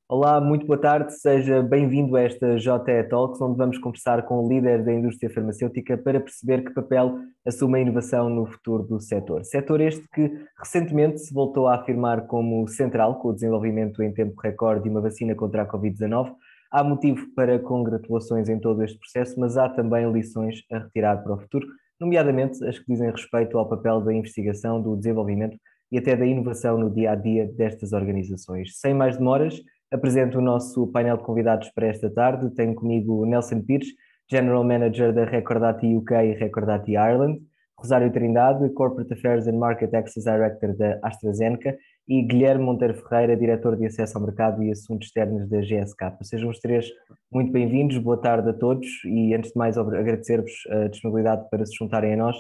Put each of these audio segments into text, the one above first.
Olá, muito boa tarde, seja bem-vindo a esta JE Talks, onde vamos conversar com o líder da indústria farmacêutica para perceber que papel assume a inovação no futuro do setor. Setor este que recentemente se voltou a afirmar como central, com o desenvolvimento em tempo recorde de uma vacina contra a Covid-19. Há motivo para congratulações em todo este processo, mas há também lições a retirar para o futuro, nomeadamente as que dizem respeito ao papel da investigação, do desenvolvimento e até da inovação no dia a dia destas organizações. Sem mais demoras, apresento o nosso painel de convidados para esta tarde. Tenho comigo o Nelson Pires, General Manager da Recordati UK e Recordati Ireland, Rosário Trindade, Corporate Affairs and Market Access Director da AstraZeneca e Guilherme Monteiro Ferreira, Diretor de Acesso ao Mercado e Assuntos Externos da GSK. Sejam os três muito bem-vindos, boa tarde a todos e antes de mais agradecer-vos a disponibilidade para se juntarem a nós.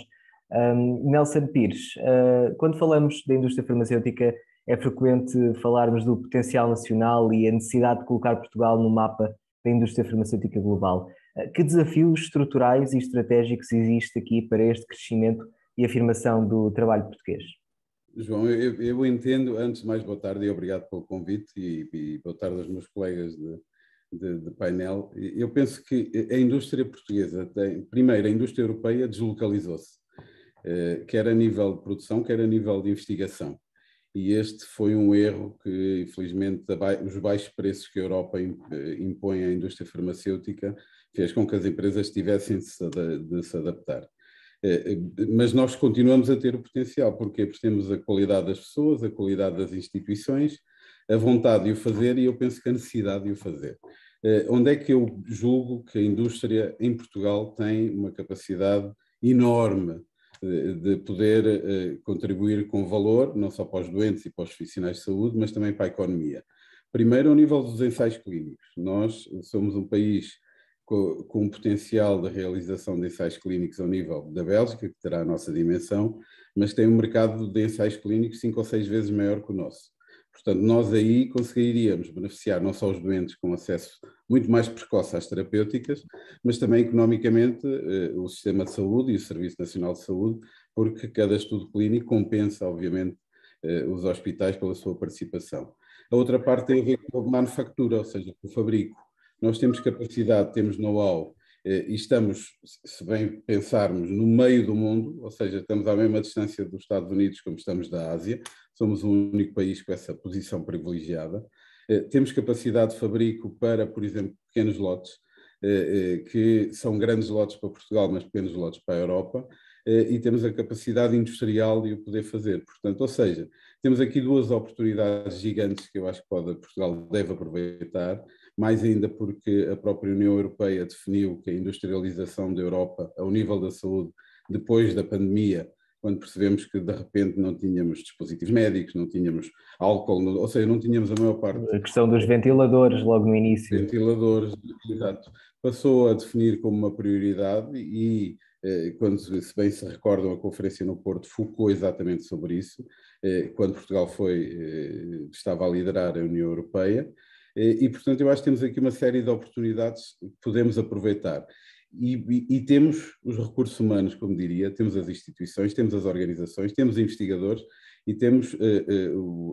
Nelson Pires, quando falamos da indústria farmacêutica, é frequente falarmos do potencial nacional e a necessidade de colocar Portugal no mapa da indústria farmacêutica global. Que desafios estruturais e estratégicos existe aqui para este crescimento e afirmação do trabalho português? João, eu entendo, antes de mais, boa tarde e obrigado pelo convite e boa tarde aos meus colegas de painel. Eu penso que a indústria portuguesa primeiro, a indústria europeia deslocalizou-se, quer a nível de produção, quer a nível de investigação. E este foi um erro que, infelizmente, os baixos preços que a Europa impõe à indústria farmacêutica fez com que as empresas tivessem de se adaptar. Mas nós continuamos a ter o potencial, porque temos a qualidade das pessoas, a qualidade das instituições, a vontade de o fazer e eu penso que a necessidade de o fazer. Onde é que eu julgo que a indústria em Portugal tem uma capacidade enorme de poder contribuir com valor, não só para os doentes e para os profissionais de saúde, mas também para a economia. Primeiro, ao nível dos ensaios clínicos. Nós somos um país com um potencial de realização de ensaios clínicos ao nível da Bélgica, que terá a nossa dimensão, mas tem um mercado de ensaios clínicos 5 ou 6 vezes maior que o nosso. Portanto, nós aí conseguiríamos beneficiar não só os doentes com acesso muito mais precoce às terapêuticas, mas também economicamente o sistema de saúde e o Serviço Nacional de Saúde, porque cada estudo clínico compensa, obviamente, os hospitais pela sua participação. A outra parte tem a ver com a manufatura, ou seja, com o fabrico. Nós temos capacidade, temos know-how e estamos, se bem pensarmos, no meio do mundo, ou seja, estamos à mesma distância dos Estados Unidos como estamos da Ásia, somos o único país com essa posição privilegiada. Temos capacidade de fabrico para, por exemplo, pequenos lotes, que são grandes lotes para Portugal, mas pequenos lotes para a Europa, e temos a capacidade industrial de o poder fazer. Portanto, ou seja, temos aqui duas oportunidades gigantes que eu acho que Portugal deve aproveitar, mais ainda porque a própria União Europeia definiu que a industrialização da Europa, ao nível da saúde, depois da pandemia, quando percebemos que de repente não tínhamos dispositivos médicos, não tínhamos álcool, ou seja, não tínhamos a maior parte. A questão dos ventiladores, logo no início. Ventiladores, exato. Passou a definir como uma prioridade e, quando se bem se recordam, a conferência no Porto focou exatamente sobre isso, quando Portugal estava a liderar a União Europeia. E, portanto, eu acho que temos aqui uma série de oportunidades que podemos aproveitar. E temos os recursos humanos, como diria, temos as instituições, temos as organizações, temos investigadores e temos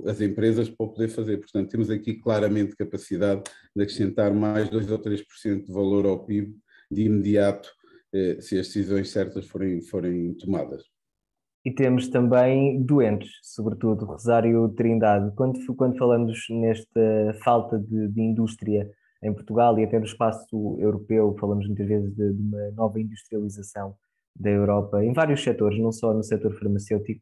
as empresas para o poder fazer. Portanto, temos aqui claramente capacidade de acrescentar mais 2 ou 3% de valor ao PIB de imediato, se as decisões certas forem tomadas. E temos também doentes, sobretudo Rosário Trindade. Quando falamos nesta falta de indústria em Portugal e até no espaço europeu, falamos muitas vezes de uma nova industrialização da Europa em vários setores, não só no setor farmacêutico.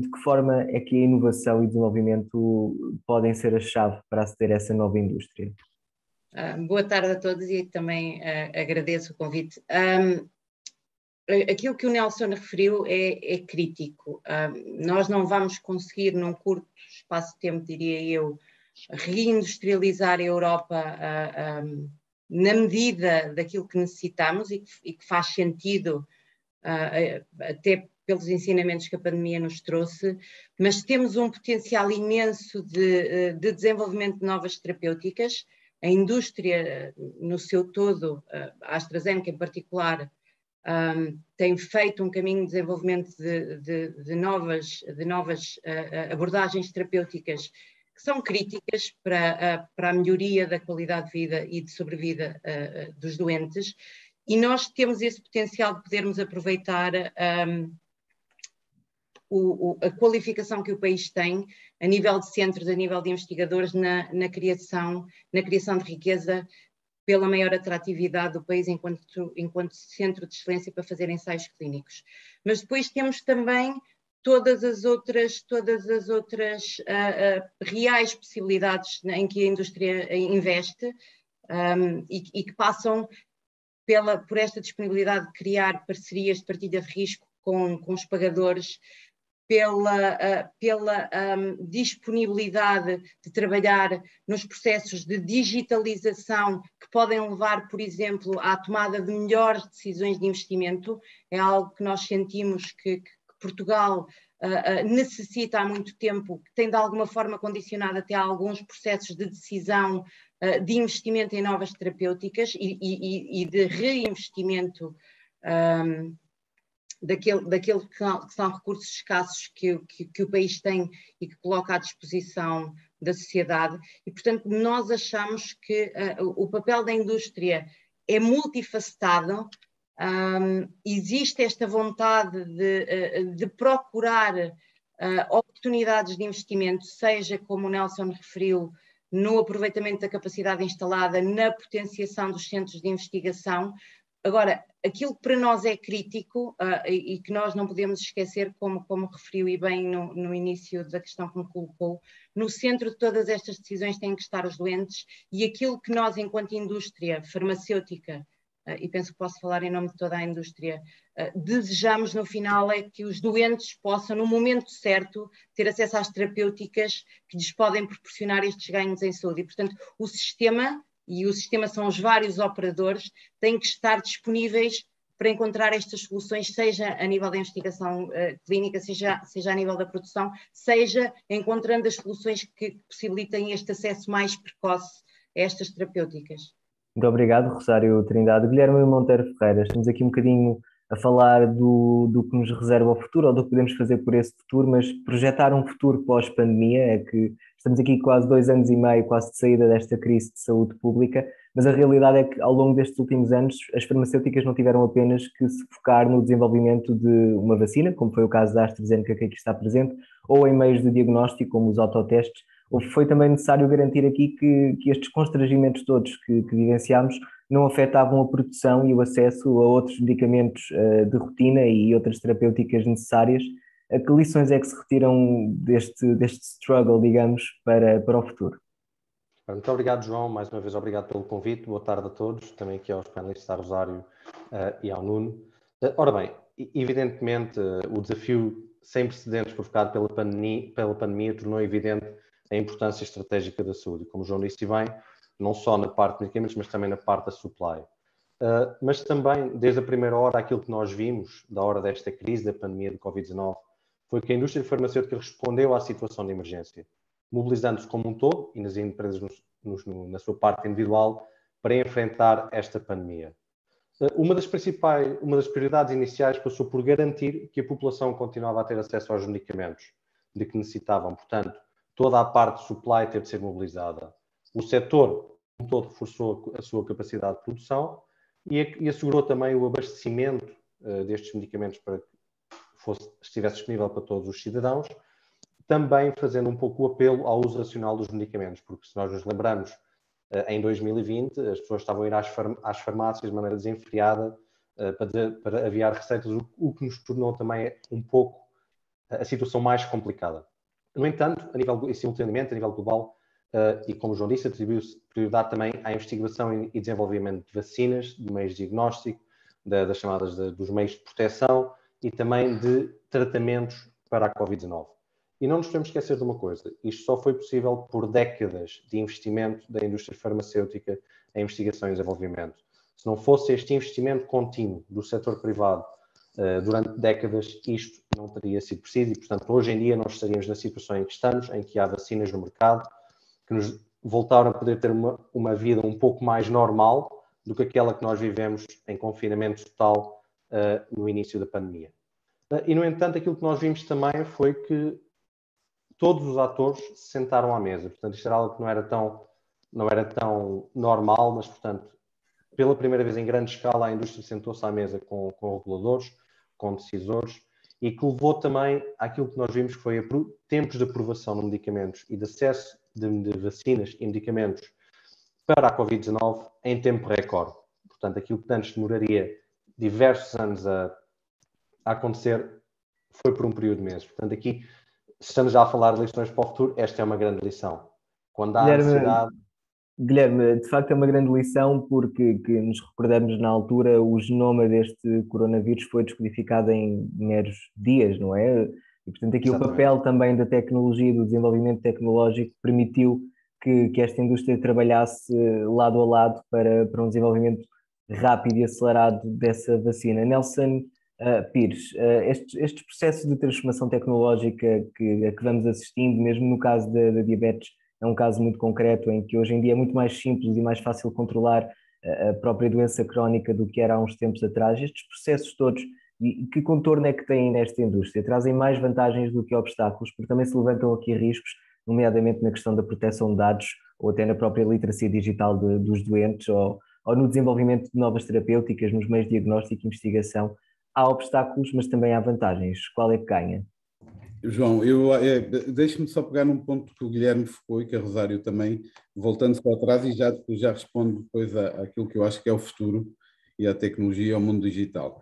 De que forma é que a inovação e desenvolvimento podem ser a chave para aceder a essa nova indústria? Boa tarde a todos e também agradeço o convite. Aquilo que o Nelson referiu é crítico. Nós não vamos conseguir, num curto espaço de tempo, diria eu, reindustrializar a Europa na medida daquilo que necessitamos e que faz sentido, até pelos ensinamentos que a pandemia nos trouxe, mas temos um potencial imenso de desenvolvimento de novas terapêuticas. A indústria, no seu todo, a AstraZeneca em particular, tem feito um caminho de desenvolvimento de novas abordagens terapêuticas que são críticas para a melhoria da qualidade de vida e de sobrevida dos doentes, e nós temos esse potencial de podermos aproveitar a qualificação que o país tem a nível de centros, a nível de investigadores na criação de riqueza, pela maior atratividade do país enquanto centro de excelência para fazer ensaios clínicos. Mas depois temos também todas as outras reais possibilidades em que a indústria investe e que passam por esta disponibilidade de criar parcerias de partilha de risco com os pagadores, pela disponibilidade de trabalhar nos processos de digitalização que podem levar, por exemplo, à tomada de melhores decisões de investimento. É algo que nós sentimos que Portugal necessita há muito tempo, que tem de alguma forma condicionado até a alguns processos de decisão de investimento em novas terapêuticas e de reinvestimento daquele que são recursos escassos que o país tem e que coloca à disposição da sociedade. E, portanto, nós achamos que o papel da indústria é multifacetado. Existe esta vontade de procurar oportunidades de investimento, seja, como o Nelson referiu, no aproveitamento da capacidade instalada, na potenciação dos centros de investigação. Agora, aquilo que para nós é crítico e que nós não podemos esquecer, como referiu e bem no início da questão que me colocou, no centro de todas estas decisões têm que estar os doentes, e aquilo que nós, enquanto indústria farmacêutica, e penso que posso falar em nome de toda a indústria, desejamos no final é que os doentes possam, no momento certo, ter acesso às terapêuticas que lhes podem proporcionar estes ganhos em saúde. E, portanto, o sistema são os vários operadores, têm que estar disponíveis para encontrar estas soluções, seja a nível da investigação clínica, seja a nível da produção, seja encontrando as soluções que possibilitem este acesso mais precoce a estas terapêuticas. Muito obrigado, Rosário Trindade. Guilherme Monteiro Ferreira, estamos aqui um bocadinho a falar do que nos reserva o futuro, ou do que podemos fazer por esse futuro, mas projetar um futuro pós-pandemia, é que estamos aqui quase 2 anos e meio, quase de saída desta crise de saúde pública, mas a realidade é que ao longo destes últimos anos as farmacêuticas não tiveram apenas que se focar no desenvolvimento de uma vacina, como foi o caso da AstraZeneca que aqui está presente, ou em meios de diagnóstico, como os autotestes. Foi também necessário garantir aqui que estes constrangimentos todos que vivenciámos não afetavam a produção e o acesso a outros medicamentos de rotina e outras terapêuticas necessárias. Que lições é que se retiram deste struggle, digamos, para o futuro? Muito obrigado, João. Mais uma vez, obrigado pelo convite. Boa tarde a todos, também aqui aos panelistas, ao Rosário e ao Nuno. Ora bem, evidentemente, o desafio sem precedentes provocado pela pandemia tornou evidente a importância estratégica da saúde. Como o João disse bem, não só na parte de medicamentos, mas também na parte da supply. Mas também, desde a primeira hora, aquilo que nós vimos da hora desta crise, da pandemia de Covid-19, foi que a indústria farmacêutica respondeu à situação de emergência, mobilizando-se como um todo e nas empresas na sua parte individual para enfrentar esta pandemia. Uma das prioridades iniciais passou por garantir que a população continuava a ter acesso aos medicamentos de que necessitavam. Portanto, toda a parte de supply teve de ser mobilizada. O setor, como todo, reforçou a sua capacidade de produção e assegurou também o abastecimento destes medicamentos para que estivesse disponível para todos os cidadãos, também fazendo um pouco o apelo ao uso racional dos medicamentos, porque se nós nos lembramos, em 2020, as pessoas estavam a ir às farmácias de maneira desenfreada para aviar receitas, o que nos tornou também um pouco a situação mais complicada. No entanto, simultaneamente, a nível global, e como o João disse, atribuiu-se prioridade também à investigação e desenvolvimento de vacinas, de meios de diagnóstico, das chamadas dos meios de proteção e também de tratamentos para a Covid-19. E não nos podemos esquecer de uma coisa, isto só foi possível por décadas de investimento da indústria farmacêutica em investigação e desenvolvimento. Se não fosse este investimento contínuo do setor privado durante décadas, isto não teria sido preciso e, portanto, hoje em dia nós estaríamos na situação em que estamos, em que há vacinas no mercado, que nos voltaram a poder ter uma vida um pouco mais normal do que aquela que nós vivemos em confinamento total no início da pandemia. E, no entanto, aquilo que nós vimos também foi que todos os atores se sentaram à mesa. Portanto, isto era algo que não era tão normal, mas, portanto, pela primeira vez em grande escala, a indústria sentou-se à mesa com reguladores, com decisores, e que levou também àquilo que nós vimos que foi tempos de aprovação de medicamentos e de acesso de vacinas e medicamentos para a Covid-19 em tempo recorde. Portanto, aquilo que antes demoraria diversos anos a acontecer foi por um período de meses. Portanto, aqui, se estamos já a falar de lições para o futuro, esta é uma grande lição. Quando há necessidade... Guilherme, de facto é uma grande lição porque que nos recordamos na altura o genoma deste coronavírus foi descodificado em meros dias, não é? E portanto aqui Exatamente. O papel também da tecnologia, do desenvolvimento tecnológico permitiu que esta indústria trabalhasse lado a lado para um desenvolvimento rápido e acelerado dessa vacina. Nelson Pires, estes processos de transformação tecnológica a que vamos assistindo, mesmo no caso da diabetes, é um caso muito concreto em que hoje em dia é muito mais simples e mais fácil controlar a própria doença crónica do que era há uns tempos atrás. Estes processos todos, e que contorno é que têm nesta indústria? Trazem mais vantagens do que obstáculos, porque também se levantam aqui riscos, nomeadamente na questão da proteção de dados ou até na própria literacia digital dos doentes ou no desenvolvimento de novas terapêuticas nos meios de diagnóstico e investigação. Há obstáculos, mas também há vantagens. Qual é que ganha? João, deixe-me só pegar num ponto que o Guilherme focou e que a Rosário também, voltando para trás, e já respondo depois àquilo que eu acho que é o futuro e à tecnologia e ao mundo digital.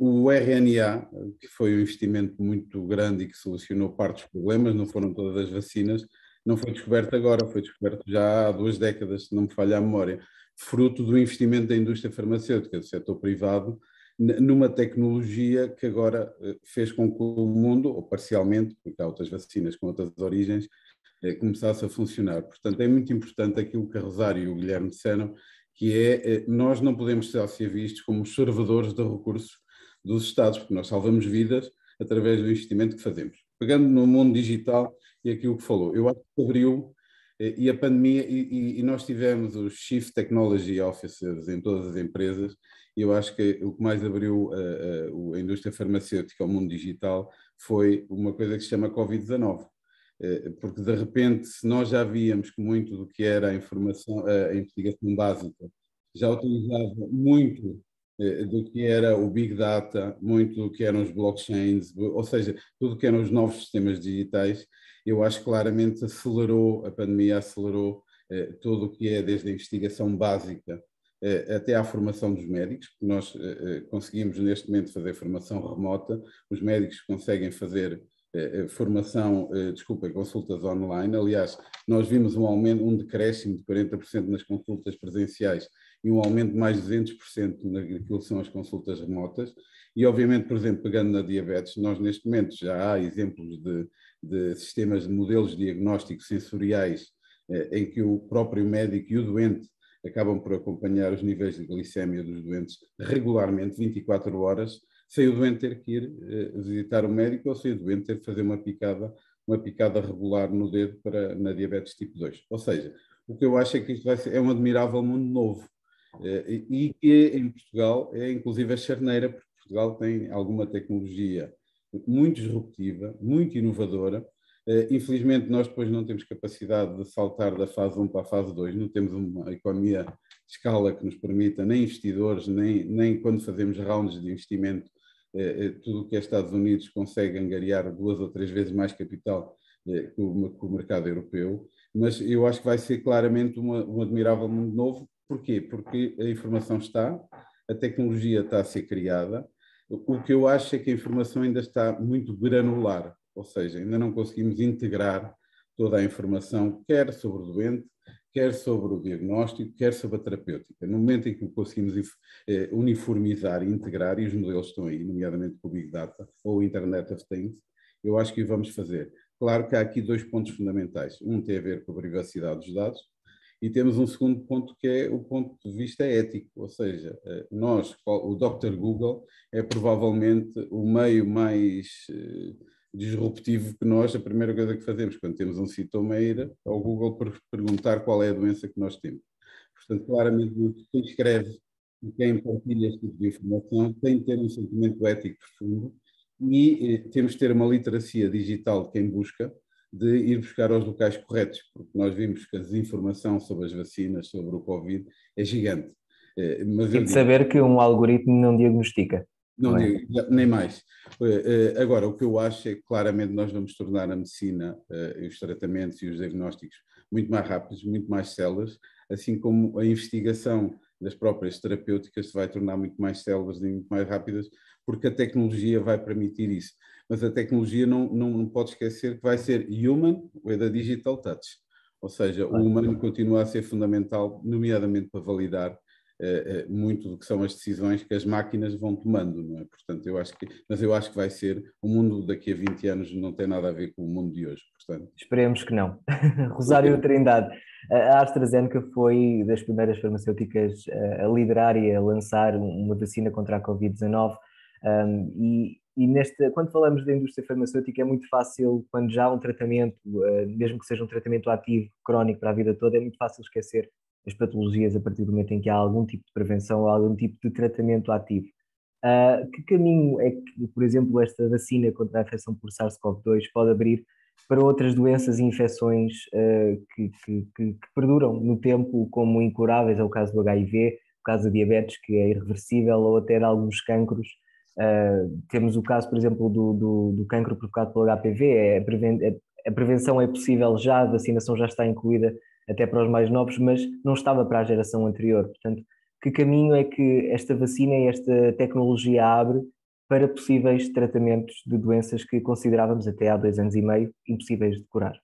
O RNA, que foi um investimento muito grande e que solucionou parte dos problemas, não foram todas as vacinas, não foi descoberto agora, foi descoberto já há 2 décadas, se não me falha a memória, fruto do investimento da indústria farmacêutica, do setor privado, numa tecnologia que agora fez com que o mundo, ou parcialmente, porque há outras vacinas com outras origens, começasse a funcionar. Portanto, é muito importante aquilo que a Rosário e o Guilherme disseram, que é, nós não podemos ser vistos como os servidores de recursos dos Estados, porque nós salvamos vidas através do investimento que fazemos. Pegando no mundo digital e aquilo que falou, eu acho que abriu, e a pandemia, e nós tivemos os Chief Technology Officers em todas as empresas, e eu acho que o que mais abriu a indústria farmacêutica ao mundo digital foi uma coisa que se chama Covid-19. Porque, de repente, se nós já víamos que muito do que era a investigação básica já utilizava muito do que era o Big Data, muito do que eram os blockchains, ou seja, tudo que eram os novos sistemas digitais, eu acho que claramente a pandemia acelerou tudo o que é desde a investigação básica até à formação dos médicos. Nós conseguimos neste momento fazer formação remota, os médicos conseguem fazer consultas online. Aliás, nós vimos um decréscimo de 40% nas consultas presenciais e um aumento de mais de 200% naquilo que são as consultas remotas. E, obviamente, por exemplo, pegando na diabetes, nós neste momento já há exemplos de sistemas de modelos diagnósticos sensoriais em que o próprio médico e o doente acabam por acompanhar os níveis de glicémia dos doentes regularmente, 24 horas, sem o doente ter que ir visitar o médico ou sem o doente ter que fazer uma picada regular no dedo na diabetes tipo 2. Ou seja, o que eu acho é que isto é um admirável mundo novo e que em Portugal é inclusive a charneira, porque Portugal tem alguma tecnologia muito disruptiva, muito inovadora. Infelizmente nós depois não temos capacidade de saltar da fase 1 para a fase 2, não temos uma economia de escala que nos permita, nem investidores, nem quando fazemos rounds de investimento, tudo o que é Estados Unidos consegue angariar 2 ou 3 vezes mais capital que o mercado europeu, mas eu acho que vai ser claramente um admirável mundo novo. Porquê? Porque a informação está, a tecnologia está a ser criada, o que eu acho é que a informação ainda está muito granular, ou seja, ainda não conseguimos integrar toda a informação, quer sobre o doente, quer sobre o diagnóstico, quer sobre a terapêutica. No momento em que conseguimos uniformizar e integrar, e os modelos estão aí, nomeadamente com o Big Data ou o Internet of Things, eu acho que o vamos fazer. Claro que há aqui 2 pontos fundamentais. Um tem a ver com a privacidade dos dados e temos um segundo ponto que é o ponto de vista ético, ou seja, o Dr. Google é provavelmente o meio mais disruptivo que nós, a primeira coisa que fazemos quando temos um sintoma é ir ao Google para perguntar qual é a doença que nós temos. Portanto, claramente, quem escreve e quem partilha este tipo de informação tem de ter um sentimento ético profundo e temos de ter uma literacia digital de quem busca, de ir buscar aos locais corretos, porque nós vimos que a desinformação sobre as vacinas, sobre o Covid, é gigante. Mas e de saber que um algoritmo não diagnostica. Não digo, nem mais. Agora, o que eu acho é que claramente nós vamos tornar a medicina, os tratamentos e os diagnósticos muito mais rápidos, muito mais céleres, assim como a investigação das próprias terapêuticas se vai tornar muito mais céleres e muito mais rápidas, porque a tecnologia vai permitir isso. Mas a tecnologia não pode esquecer que vai ser human with a digital touch. Ou seja, o humano continua a ser fundamental, nomeadamente para validar muito do que são as decisões que as máquinas vão tomando, não é? Portanto, eu acho que vai ser, o mundo daqui a 20 anos não tem nada a ver com o mundo de hoje, portanto. Esperemos que não. Rosário Trindade, a AstraZeneca foi das primeiras farmacêuticas a liderar e a lançar uma vacina contra a Covid-19, quando falamos da indústria farmacêutica é muito fácil, quando já há um tratamento, mesmo que seja um tratamento ativo, crónico para a vida toda, é muito fácil esquecer as patologias a partir do momento em que há algum tipo de prevenção ou algum tipo de tratamento ativo. Que caminho é que, por exemplo, esta vacina contra a infecção por SARS-CoV-2 pode abrir para outras doenças e infecções que perduram no tempo como incuráveis? É o caso do HIV, o caso da diabetes, que é irreversível, ou até de alguns cancros. Temos o caso, por exemplo, do cancro provocado pelo HPV. A prevenção é possível já, a vacinação já está incluída até para os mais novos, mas não estava para a geração anterior. Portanto, que caminho é que esta vacina e esta tecnologia abre para possíveis tratamentos de doenças que considerávamos até há 2 anos e meio impossíveis de curar?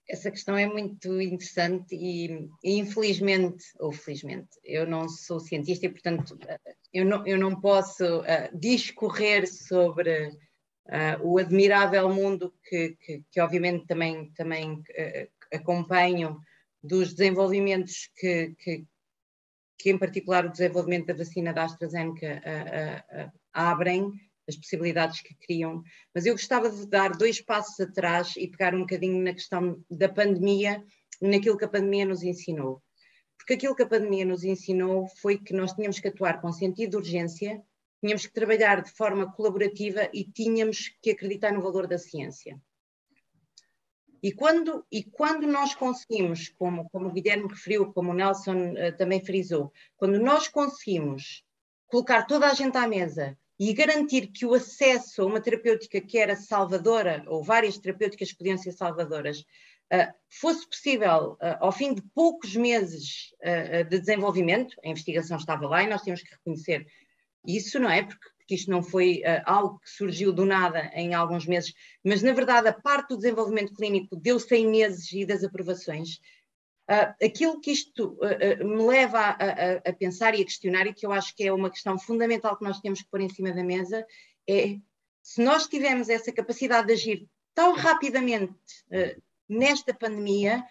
Essa questão é muito interessante e infelizmente, ou felizmente, eu não sou cientista e, portanto, eu não posso discorrer sobre o admirável mundo que obviamente também acompanho dos desenvolvimentos que em particular o desenvolvimento da vacina da AstraZeneca abrem, as possibilidades que criam, mas eu gostava de dar 2 passos atrás e pegar um bocadinho na questão da pandemia, naquilo que a pandemia nos ensinou. Porque aquilo que a pandemia nos ensinou foi que nós tínhamos que atuar com sentido de urgência, tínhamos que trabalhar de forma colaborativa e tínhamos que acreditar no valor da ciência. E quando nós conseguimos, como o Guilherme referiu, como o Nelson também frisou, quando nós conseguimos colocar toda a gente à mesa e garantir que o acesso a uma terapêutica que era salvadora, ou várias terapêuticas que podiam ser salvadoras, fosse possível ao fim de poucos meses de desenvolvimento, a investigação estava lá e nós tínhamos que reconhecer isso, não é? Porque isto não foi algo que surgiu do nada em alguns meses, mas na verdade a parte do desenvolvimento clínico deu 100 meses e das aprovações. Aquilo que isto me leva a pensar e a questionar, e que eu acho que é uma questão fundamental que nós temos que pôr em cima da mesa, é se nós tivermos essa capacidade de agir tão rapidamente nesta pandemia,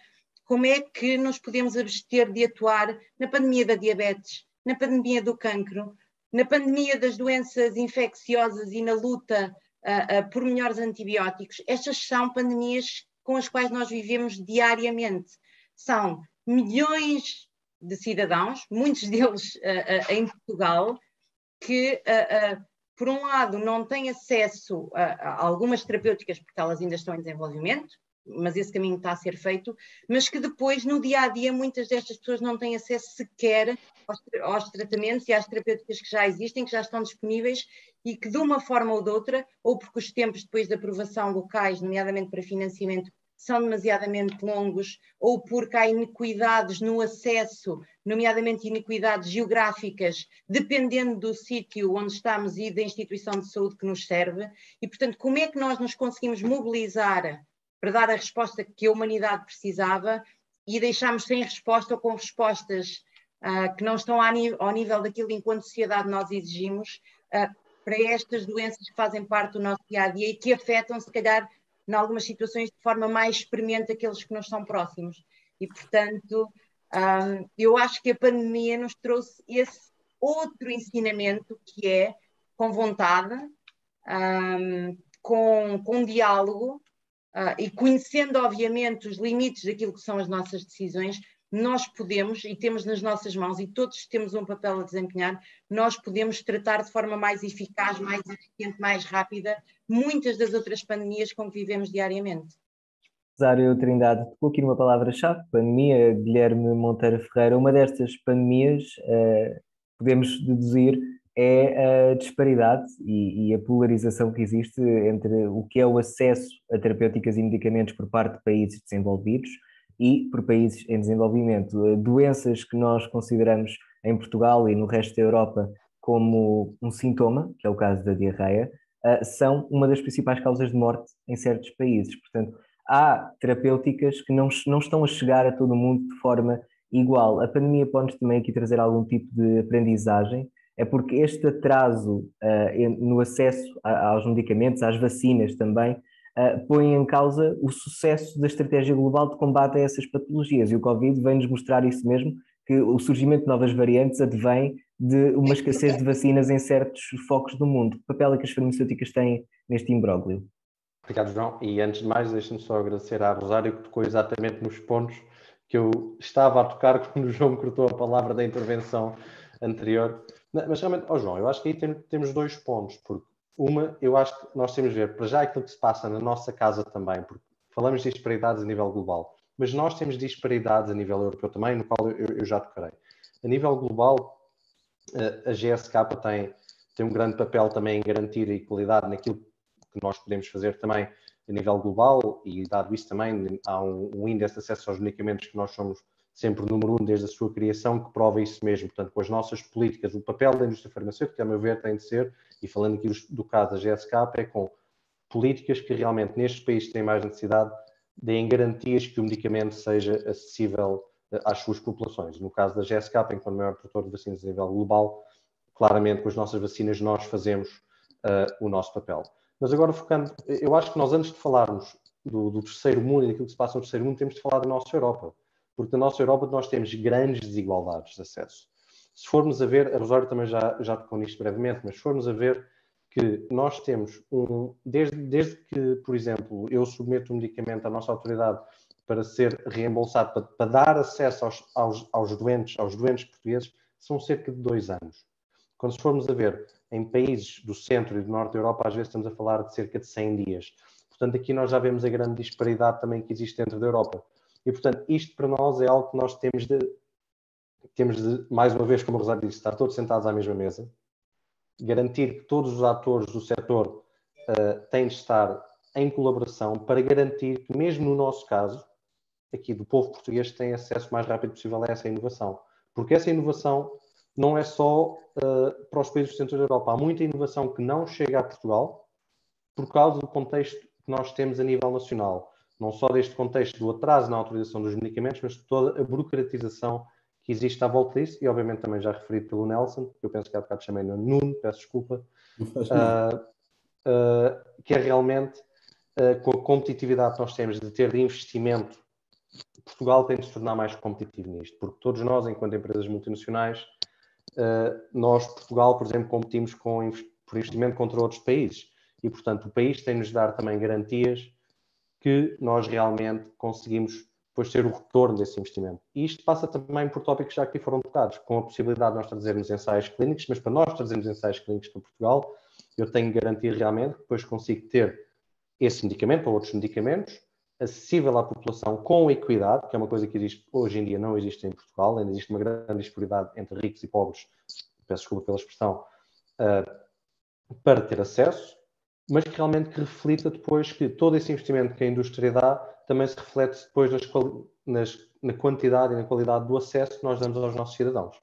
como é que nos podemos abster de atuar na pandemia da diabetes, na pandemia do cancro, na pandemia das doenças infecciosas e na luta por melhores antibióticos? Estas são pandemias com as quais nós vivemos diariamente. São milhões de cidadãos, muitos deles em Portugal, que, por um lado, não têm acesso a algumas terapêuticas porque elas ainda estão em desenvolvimento, mas esse caminho está a ser feito, mas que depois, no dia-a-dia, muitas destas pessoas não têm acesso sequer aos tratamentos e às terapêuticas que já existem, que já estão disponíveis e que, de uma forma ou de outra, ou porque os tempos depois de aprovação locais, nomeadamente para financiamento, são demasiadamente longos, ou porque há iniquidades no acesso, nomeadamente iniquidades geográficas, dependendo do sítio onde estamos e da instituição de saúde que nos serve. E, portanto, como é que nós nos conseguimos mobilizar para dar a resposta que a humanidade precisava e deixámos sem resposta ou com respostas que não estão ao nível daquilo enquanto sociedade nós exigimos para estas doenças que fazem parte do nosso dia-a-dia e que afetam, se calhar, em algumas situações, de forma mais experimente aqueles que nos são próximos. E, portanto, eu acho que a pandemia nos trouxe esse outro ensinamento, que é com vontade, com diálogo, e conhecendo, obviamente, os limites daquilo que são as nossas decisões, nós podemos, e temos nas nossas mãos, e todos temos um papel a desempenhar, nós podemos tratar de forma mais eficaz, mais eficiente, mais rápida, muitas das outras pandemias com que vivemos diariamente. Rosário Trindade tocou aqui numa palavra-chave, pandemia. Guilherme Monteiro Ferreira, uma destas pandemias, podemos deduzir, é a disparidade e a polarização que existe entre o que é o acesso a terapêuticas e medicamentos por parte de países desenvolvidos e por países em desenvolvimento. Doenças que nós consideramos em Portugal e no resto da Europa como um sintoma, que é o caso da diarreia, são uma das principais causas de morte em certos países. Portanto, há terapêuticas que não estão a chegar a todo o mundo de forma igual. A pandemia pode-nos também aqui trazer algum tipo de aprendizagem, é porque este atraso no acesso aos medicamentos, às vacinas também, põe em causa o sucesso da estratégia global de combate a essas patologias. E o Covid vem-nos mostrar isso mesmo, que o surgimento de novas variantes advém de uma escassez de vacinas em certos focos do mundo. Que papel é que as farmacêuticas têm neste imbróglio? Obrigado, João. E antes de mais, deixe-me só agradecer à Rosário, que tocou exatamente nos pontos que eu estava a tocar quando o João me cortou a palavra da intervenção anterior. Mas realmente, João, eu acho que aí temos dois pontos. Porque eu acho que nós temos de ver, para já, aquilo que se passa na nossa casa também, porque falamos de disparidades a nível global, mas nós temos disparidades a nível europeu também, no qual eu já tocarei. A nível global, a GSK tem um grande papel também em garantir a equalidade naquilo que nós podemos fazer também a nível global, e dado isso também há um índice de acesso aos medicamentos que nós somos sempre o número 1 desde a sua criação, que prova isso mesmo. Portanto, com as nossas políticas, o papel da indústria farmacêutica, a meu ver, tem de ser, e falando aqui do caso da GSK, é com políticas que realmente nestes países que têm mais necessidade deem garantias que o medicamento seja acessível às suas populações. No caso da GSK, enquanto maior produtor de vacinas a nível global, claramente com as nossas vacinas nós fazemos o nosso papel. Mas agora focando, eu acho que nós antes de falarmos do terceiro mundo e daquilo que se passa no terceiro mundo, temos de falar da nossa Europa. Porque na nossa Europa nós temos grandes desigualdades de acesso. Se formos a ver, a Rosário também já tocou nisto brevemente, mas se formos a ver que nós temos desde que, por exemplo, eu submeto um medicamento à nossa autoridade para ser reembolsado, para dar acesso aos doentes portugueses, são cerca de 2 anos. Quando se formos a ver em países do centro e do norte da Europa, às vezes estamos a falar de cerca de 100 dias. Portanto, aqui nós já vemos a grande disparidade também que existe dentro da Europa. E, portanto, isto para nós é algo que nós temos de mais uma vez, como o Rosário disse, estar todos sentados à mesma mesa, garantir que todos os atores do setor têm de estar em colaboração para garantir que, mesmo no nosso caso, aqui do povo português, tem acesso o mais rápido possível a essa inovação. Porque essa inovação não é só para os países do centro da Europa. Há muita inovação que não chega a Portugal por causa do contexto que nós temos a nível nacional. Não só deste contexto do atraso na autorização dos medicamentos, mas de toda a burocratização que existe à volta disso, e obviamente também já referido pelo Nelson, que eu penso que há bocado chamei no Nuno, peço desculpa, que é realmente com a competitividade que nós temos de ter de investimento, Portugal tem de se tornar mais competitivo nisto, porque todos nós, enquanto empresas multinacionais, nós, Portugal, por exemplo, competimos por investimento contra outros países, e portanto o país tem de nos dar também garantias que nós realmente conseguimos depois ter o retorno desse investimento. E isto passa também por tópicos já que aqui foram tocados, com a possibilidade de nós trazermos ensaios clínicos, mas para nós trazermos ensaios clínicos para Portugal, eu tenho que garantir realmente que depois consigo ter esse medicamento ou outros medicamentos acessível à população com equidade, que é uma coisa que existe, hoje em dia não existe em Portugal, ainda existe uma grande disparidade entre ricos e pobres, peço desculpa pela expressão, para ter acesso, mas que realmente reflita depois que todo esse investimento que a indústria dá também se reflete depois na quantidade e na qualidade do acesso que nós damos aos nossos cidadãos.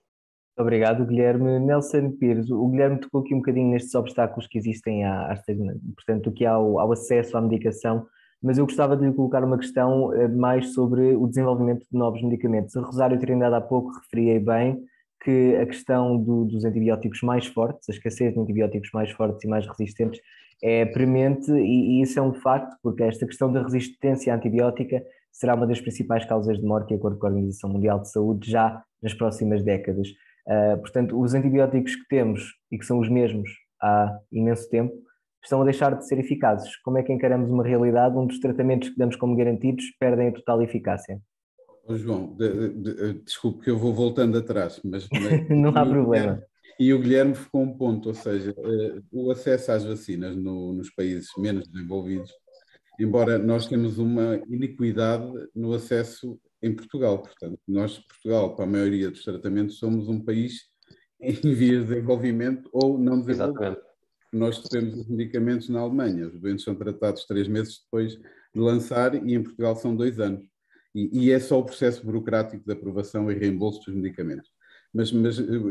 Obrigado, Guilherme. Nelson Pires, o Guilherme tocou aqui um bocadinho nestes obstáculos que existem portanto, que há ao acesso à medicação, mas eu gostava de lhe colocar uma questão mais sobre o desenvolvimento de novos medicamentos. A Rosário Trindade há pouco referia bem que a questão dos antibióticos mais fortes, a escassez de antibióticos mais fortes e mais resistentes é premente, e isso é um facto, porque esta questão da resistência antibiótica será uma das principais causas de morte, de acordo com a Organização Mundial de Saúde, já nas próximas décadas. Portanto, os antibióticos que temos e que são os mesmos há imenso tempo estão a deixar de ser eficazes. Como é que encaramos uma realidade onde os tratamentos que damos como garantidos perdem a total eficácia? João, desculpe que eu vou voltando atrás, mas Não há problema. E o Guilherme ficou um ponto, ou seja, o acesso às vacinas nos países menos desenvolvidos, embora nós temos uma iniquidade no acesso em Portugal. Portanto, nós, Portugal, para a maioria dos tratamentos, somos um país em vias de desenvolvimento ou não desenvolvido. Exatamente. Nós temos os medicamentos na Alemanha, os doentes são tratados 3 meses depois de lançar e em Portugal são 2 anos. E é só o processo burocrático de aprovação e reembolso dos medicamentos. Mas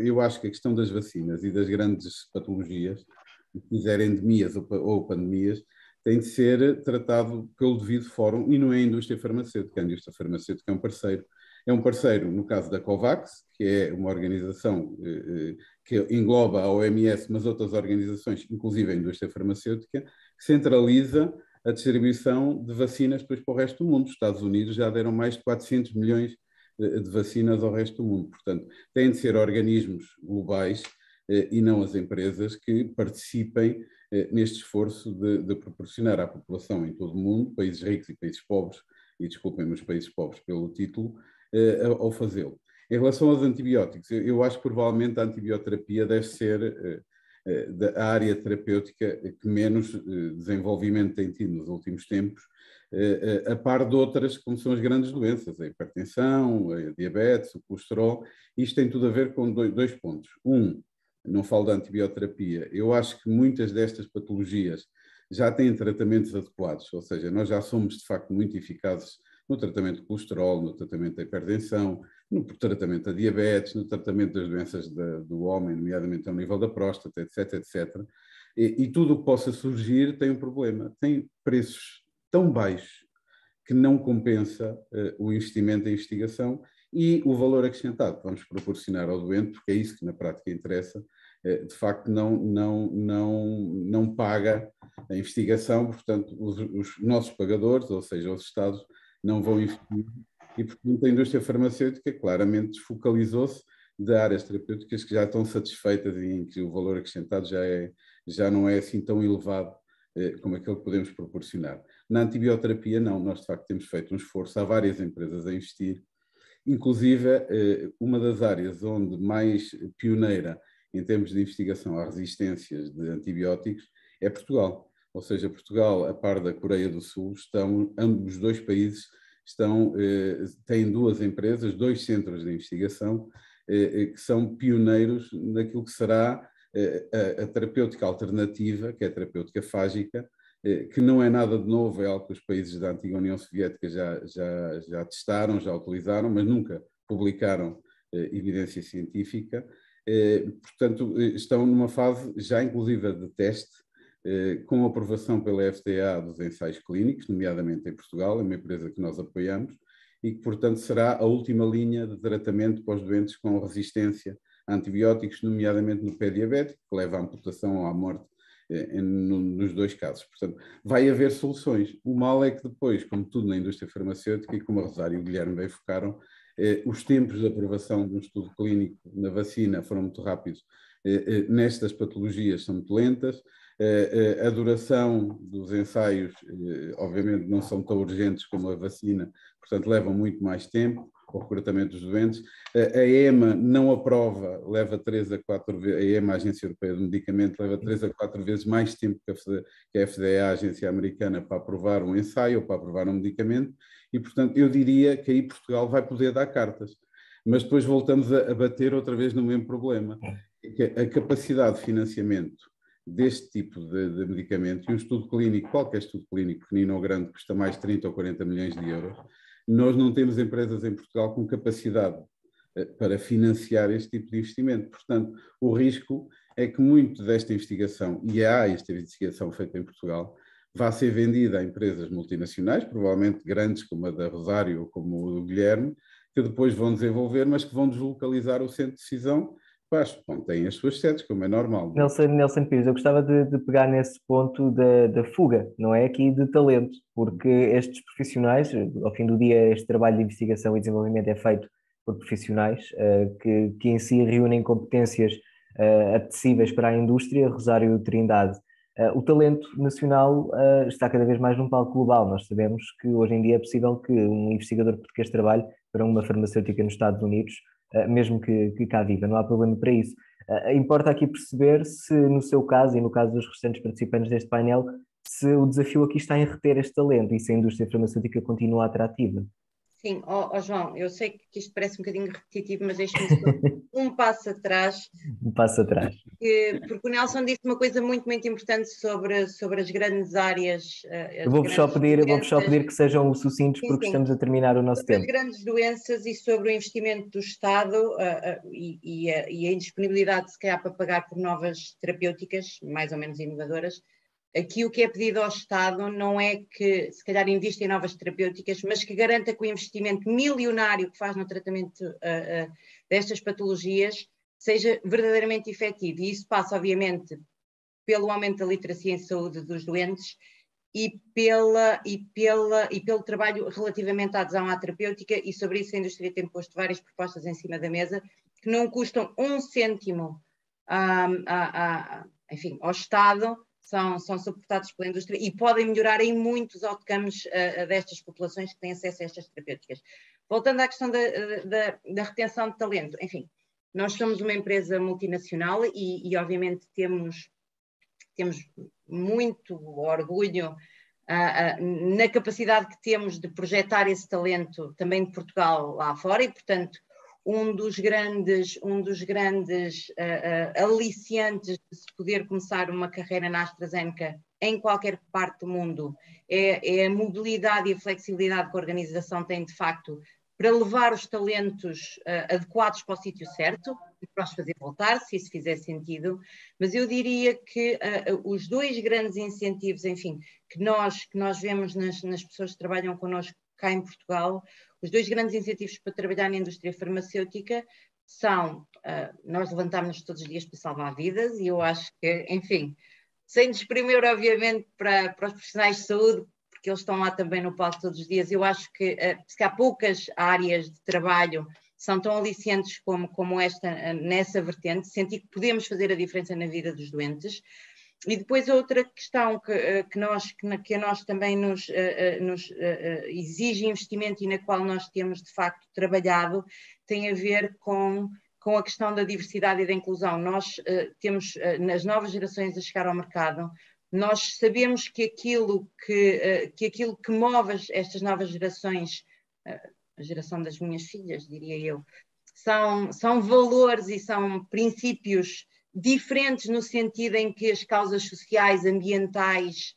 eu acho que a questão das vacinas e das grandes patologias, se quiserem endemias ou pandemias, tem de ser tratado pelo devido fórum e não é a indústria farmacêutica. A indústria farmacêutica é um parceiro. É um parceiro, no caso da COVAX, que é uma organização que engloba a OMS, mas outras organizações, inclusive a indústria farmacêutica, que centraliza a distribuição de vacinas depois para o resto do mundo. Os Estados Unidos já deram mais de 400 milhões de vacinas ao resto do mundo. Portanto, têm de ser organismos globais e não as empresas que participem neste esforço de proporcionar à população em todo o mundo, países ricos e países pobres, e desculpem-me os países pobres pelo título, ao fazê-lo. Em relação aos antibióticos, eu acho que provavelmente a antibioterapia deve ser a área terapêutica que menos desenvolvimento tem tido nos últimos tempos, a par de outras, como são as grandes doenças, a hipertensão, a diabetes, o colesterol. Isto tem tudo a ver com dois pontos. Não falo da antibioterapia, eu acho que muitas destas patologias já têm tratamentos adequados, ou seja, nós já somos de facto muito eficazes no tratamento do colesterol, no tratamento da hipertensão, no tratamento da diabetes, no tratamento das doenças do homem, nomeadamente ao nível da próstata, etc, etc. E tudo o que possa surgir tem um problema, tem preços tão baixos que não compensa o investimento em investigação e o valor acrescentado que vamos proporcionar ao doente, porque é isso que na prática interessa, de facto não paga a investigação, portanto os nossos pagadores, ou seja, os Estados, não vão investir e, portanto, a indústria farmacêutica claramente desfocalizou-se de áreas terapêuticas que já estão satisfeitas e em que o valor acrescentado já não é assim tão elevado como aquele que podemos proporcionar. Na antibioterapia, não, nós de facto temos feito um esforço, há várias empresas a investir, inclusive uma das áreas onde mais pioneira em termos de investigação a resistências de antibióticos é Portugal. Ou seja, Portugal, a par da Coreia do Sul, ambos os dois países têm 2 empresas, 2 centros de investigação que são pioneiros naquilo que será a terapêutica alternativa, que é a terapêutica fágica, que não é nada de novo, é algo que os países da antiga União Soviética já testaram, já utilizaram, mas nunca publicaram evidência científica. Portanto, estão numa fase já inclusive de teste, com aprovação pela FDA dos ensaios clínicos, nomeadamente em Portugal, é uma empresa que nós apoiamos, e que, portanto, será a última linha de tratamento para os doentes com resistência a antibióticos, nomeadamente no pé diabético, que leva à amputação ou à morte nos 2 casos. Portanto, vai haver soluções. O mal é que depois, como tudo na indústria farmacêutica, e como a Rosário e o Guilherme bem focaram, os tempos de aprovação de um estudo clínico na vacina foram muito rápidos. Nestas patologias são muito lentas. A duração dos ensaios, obviamente, não são tão urgentes como a vacina, portanto, levam muito mais tempo ao recrutamento dos doentes. A EMA não aprova, leva 3 a 4 vezes, a EMA, a Agência Europeia do Medicamento, leva 3 a 4 vezes mais tempo que a FDA, a Agência Americana, para aprovar um ensaio ou para aprovar um medicamento, e, portanto, eu diria que aí Portugal vai poder dar cartas. Mas depois voltamos a bater outra vez no mesmo problema, que a capacidade de financiamento deste tipo de medicamento, e um estudo clínico, qualquer estudo clínico, pequenino ou grande, custa mais de 30 ou 40 milhões de euros. Nós não temos empresas em Portugal com capacidade para financiar este tipo de investimento. Portanto, o risco é que muito desta investigação, e há esta investigação feita em Portugal, vá ser vendida a empresas multinacionais, provavelmente grandes como a da Rosário ou como o do Guilherme, que depois vão desenvolver, mas que vão deslocalizar o centro de decisão. Bom, têm as suas sedes, como é normal. Nelson Pires, eu gostava de pegar nesse ponto da fuga, não é? Aqui de talento, porque estes profissionais, ao fim do dia, este trabalho de investigação e desenvolvimento é feito por profissionais que em si reúnem competências apetecíveis para a indústria. Rosário Trindade O talento nacional está cada vez mais num palco global. Nós sabemos que hoje em dia é possível que um investigador português trabalhe para uma farmacêutica nos Estados Unidos, mesmo que cá viva, não há problema para isso. Importa aqui perceber se, no seu caso e no caso dos restantes participantes deste painel, se o desafio aqui está em reter este talento e se a indústria farmacêutica continua atrativa. Sim, João, eu sei que isto parece um bocadinho repetitivo, mas deixe-me só um passo atrás. Um passo atrás. Porque o Nelson disse uma coisa muito, muito importante sobre as grandes áreas. Eu vou-vos só pedir que sejam sucintos, porque estamos a terminar o nosso tempo. Sobre as grandes doenças e sobre o investimento do Estado e a indisponibilidade, se calhar, para pagar por novas terapêuticas, mais ou menos inovadoras. Aqui o que é pedido ao Estado não é que, se calhar, invista em novas terapêuticas, mas que garanta que o investimento milionário que faz no tratamento destas patologias seja verdadeiramente efetivo. E isso passa, obviamente, pelo aumento da literacia em saúde dos doentes e pelo trabalho relativamente à adesão à terapêutica, e sobre isso a indústria tem posto várias propostas em cima da mesa que não custam um cêntimo enfim, ao Estado, são suportados pela indústria e podem melhorar em muitos outcomes destas populações que têm acesso a estas terapêuticas. Voltando à questão da retenção de talento, enfim, nós somos uma empresa multinacional e obviamente temos muito orgulho na capacidade que temos de projetar esse talento também de Portugal lá fora, e portanto um dos grandes aliciantes de se poder começar uma carreira na AstraZeneca em qualquer parte do mundo é a mobilidade e a flexibilidade que a organização tem de facto para levar os talentos adequados para o sítio certo e para os fazer voltar, se isso fizer sentido. Mas eu diria que os dois grandes incentivos, enfim, que nós vemos nas pessoas que trabalham connosco cá em Portugal, os dois grandes incentivos para trabalhar na indústria farmacêutica são, nós levantámos-nos todos os dias para salvar vidas, e eu acho que, enfim, sem desprimir obviamente para os profissionais de saúde, porque eles estão lá também no palco todos os dias, eu acho que se há poucas áreas de trabalho são tão aliciantes como esta nessa vertente, sentir que podemos fazer a diferença na vida dos doentes. E depois outra questão que a nós também nos exige investimento e na qual nós temos de facto trabalhado, tem a ver com a questão da diversidade e da inclusão. Nós temos nas novas gerações a chegar ao mercado, nós sabemos que aquilo que move estas novas gerações, a geração das minhas filhas, diria eu, são valores e são princípios diferentes no sentido em que as causas sociais, ambientais,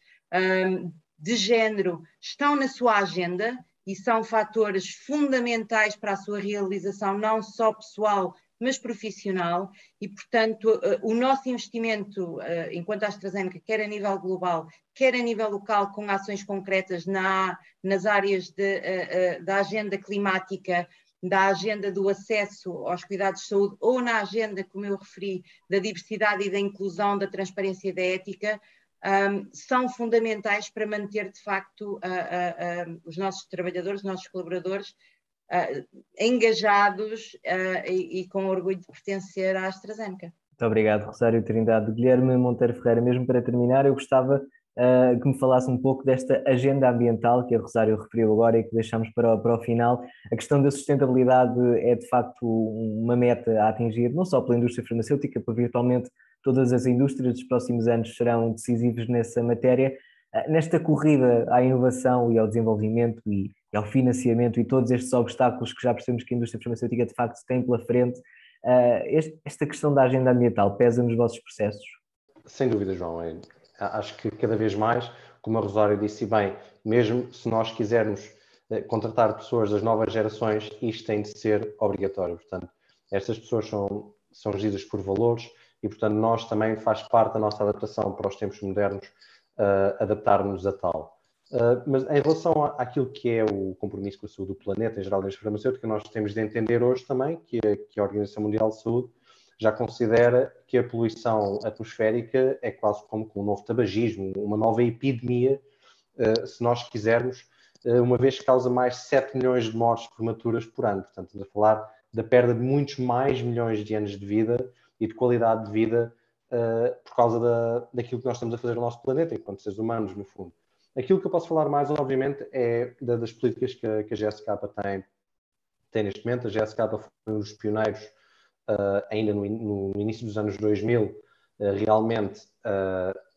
de género, estão na sua agenda e são fatores fundamentais para a sua realização, não só pessoal, mas profissional, e, portanto, o nosso investimento, enquanto AstraZeneca, quer a nível global, quer a nível local, com ações concretas nas áreas da agenda climática, da agenda do acesso aos cuidados de saúde, ou na agenda, como eu referi, da diversidade e da inclusão, da transparência e da ética, são fundamentais para manter, de facto, os nossos trabalhadores, os nossos colaboradores, engajados e com orgulho de pertencer à AstraZeneca. Muito obrigado, Rosário Trindade. Guilherme Monteiro Ferreira, mesmo para terminar, eu gostava que me falasse um pouco desta agenda ambiental que a Rosário referiu agora e que deixamos para o final. A questão da sustentabilidade é de facto uma meta a atingir, não só pela indústria farmacêutica, porque virtualmente todas as indústrias dos próximos anos serão decisivas nessa matéria. Nesta corrida à inovação e ao desenvolvimento e ao financiamento e todos estes obstáculos que já percebemos que a indústria farmacêutica de facto tem pela frente, esta questão da agenda ambiental pesa nos vossos processos? Sem dúvida, João. Acho que cada vez mais, como a Rosário disse bem, mesmo se nós quisermos contratar pessoas das novas gerações, isto tem de ser obrigatório. Portanto, estas pessoas são regidas por valores e, portanto, nós também faz parte da nossa adaptação para os tempos modernos, adaptar-nos a tal. Mas em relação àquilo que é o compromisso com a saúde do planeta, em geral, da indústria farmacêutica, nós temos de entender hoje também que a Organização Mundial de Saúde já considera que a poluição atmosférica é quase como um novo tabagismo, uma nova epidemia, se nós quisermos, uma vez que causa mais de 7 milhões de mortes prematuras por ano. Portanto, estamos a falar da perda de muitos mais milhões de anos de vida e de qualidade de vida por causa daquilo que nós estamos a fazer no nosso planeta, enquanto seres humanos, no fundo. Aquilo que eu posso falar mais, obviamente, é das políticas que a GSK tem neste momento. A GSK foi um dos pioneiros, ainda no início dos anos 2000, realmente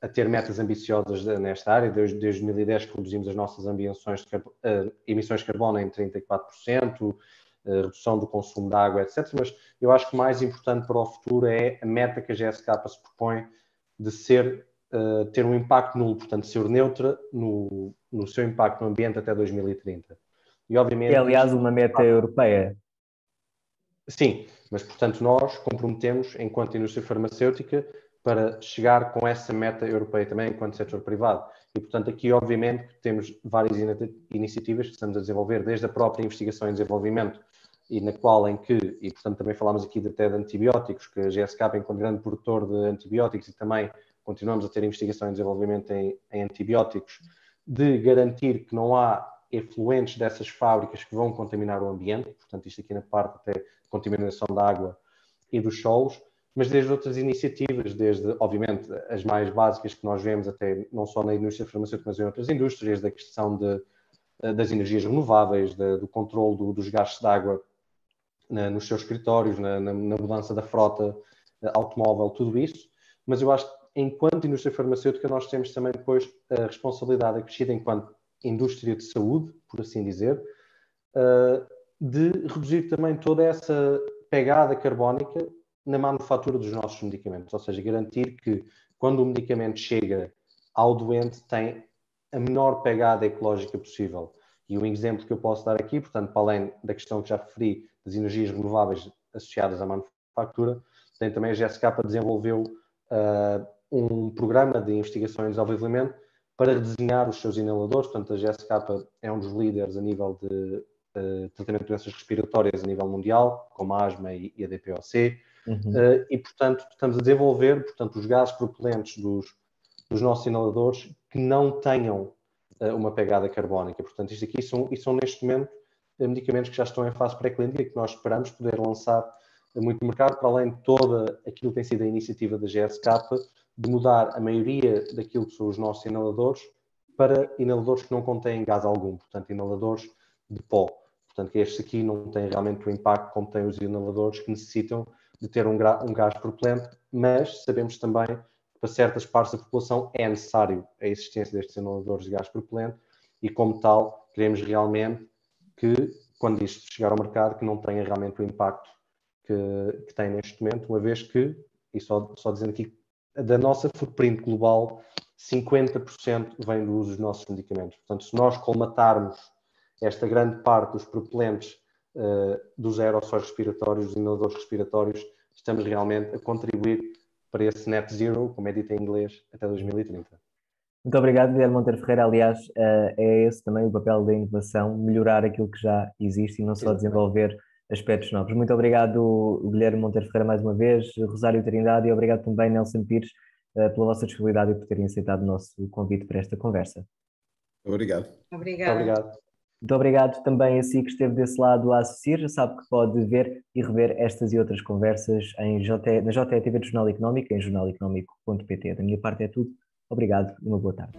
a ter metas ambiciosas nesta área. Desde 2010 que reduzimos as nossas emissões de carbono em 34%, redução do consumo de água, etc. Mas eu acho que o mais importante para o futuro é a meta que a GSK se propõe de ter um impacto nulo, portanto, ser neutra no seu impacto no ambiente até 2030. E, obviamente, aliás, uma meta europeia. Sim, mas, portanto, nós comprometemos, enquanto indústria farmacêutica, para chegar com essa meta europeia também, enquanto setor privado. E, portanto, aqui, obviamente, temos várias iniciativas que estamos a desenvolver, desde a própria investigação e desenvolvimento, e portanto, também falámos aqui até de antibióticos, que a GSK, enquanto grande produtor de antibióticos, e também continuamos a ter investigação e desenvolvimento em antibióticos, de garantir que não há efluentes dessas fábricas que vão contaminar o ambiente, portanto, isto aqui na parte até de contaminação da água e dos solos, mas desde outras iniciativas, desde, obviamente, as mais básicas que nós vemos até não só na indústria farmacêutica, mas em outras indústrias, da questão das energias renováveis, do controle dos gastos de água nos seus escritórios, na mudança da frota automóvel, tudo isso. Mas eu acho que, enquanto indústria farmacêutica, nós temos também depois a responsabilidade acrescida enquanto indústria de saúde, por assim dizer, de reduzir também toda essa pegada carbónica na manufatura dos nossos medicamentos, ou seja, garantir que quando o medicamento chega ao doente tem a menor pegada ecológica possível. E um exemplo que eu posso dar aqui, portanto, para além da questão que já referi das energias renováveis associadas à manufatura, tem também a GSK desenvolveu um programa de investigação e desenvolvimento para redesenhar os seus inaladores. Portanto, a GSK é um dos líderes a nível de tratamento de doenças respiratórias a nível mundial, como a asma e a DPOC. E, portanto, estamos a desenvolver os gases propelentes dos nossos inaladores que não tenham uma pegada carbónica. Portanto, isto aqui são neste momento medicamentos que já estão em fase pré-clínica e que nós esperamos poder lançar muito no mercado, para além de toda aquilo que tem sido a iniciativa da GSK de mudar a maioria daquilo que são os nossos inaladores para inaladores que não contêm gás algum, portanto, inaladores de pó. Portanto, que estes aqui não têm realmente o impacto como têm os inaladores que necessitam de ter um gás propelente, mas sabemos também que para certas partes da população é necessário a existência destes inaladores de gás propelente e, como tal, queremos realmente que, quando isto chegar ao mercado, que não tenha realmente o impacto que tem neste momento, uma vez que, e só dizendo aqui, da nossa footprint global, 50% vem do uso dos nossos medicamentos. Portanto, se nós colmatarmos esta grande parte dos propelentes dos aerossóis respiratórios, dos inaladores respiratórios, estamos realmente a contribuir para esse net zero, como é dito em inglês, até 2030. Muito obrigado, Guilherme Monteiro Ferreira. Aliás, é esse também o papel da inovação, melhorar aquilo que já existe e não só desenvolver aspectos novos. Muito obrigado, Guilherme Monteiro Ferreira, mais uma vez, Rosário Trindade, e obrigado também, Nelson Pires, pela vossa disponibilidade e por terem aceitado o nosso convite para esta conversa. Obrigado. Obrigado. Muito obrigado também a si que esteve desse lado a assistir. Já sabe que pode ver e rever estas e outras conversas na JETV do Jornal Económico, em jornaleconómico.pt. Da minha parte é tudo. Obrigado e uma boa tarde.